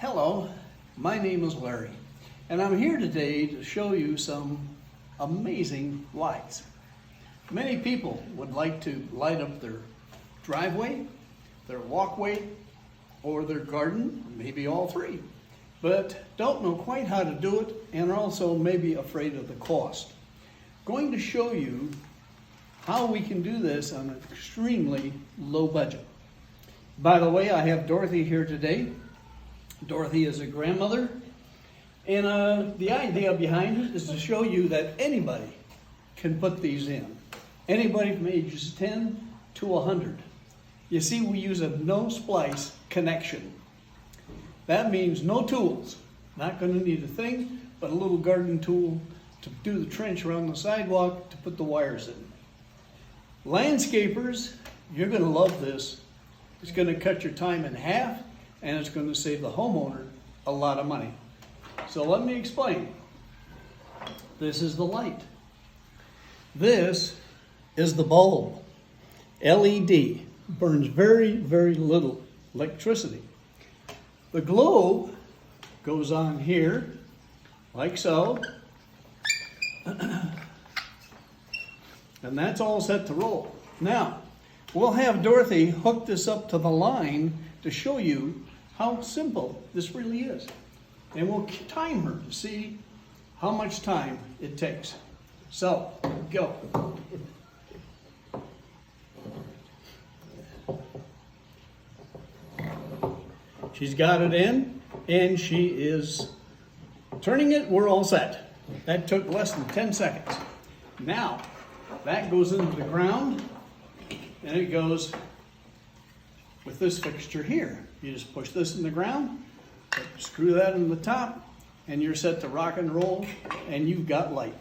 Hello, my name is Larry, and I'm here today to show you some amazing lights. Many people would like to light up their driveway, their walkway, or their garden, maybe all three, but don't know quite how to do it and are also maybe afraid of the cost. Going to show you how we can do this on an extremely low budget. By the way, I have Dorothy here today. Dorothy is a grandmother, and the idea behind it is to show you that anybody can put these in. Anybody from ages 10 to 100. You see, we use a no splice connection. That means no tools. Not going to need a thing, but a little garden tool to do the trench around the sidewalk to put the wires in. Landscapers, you're going to love this. It's going to cut your time in half, and it's going to save the homeowner a lot of money. So let me explain. This is the light. This is the bulb. LED. Burns very, very little electricity. The globe goes on here, like so. And that's all set to roll. Now, we'll have Dorothy hook this up to the line to show you how simple this really is. And we'll time her to see how much time it takes. So, go. She's got it in, and she is turning it. We're all set. That took less than 10 seconds. Now, that goes into the ground, and it goes with this fixture here. You just push this in the ground, screw that in the top, and you're set to rock and roll, and you've got light.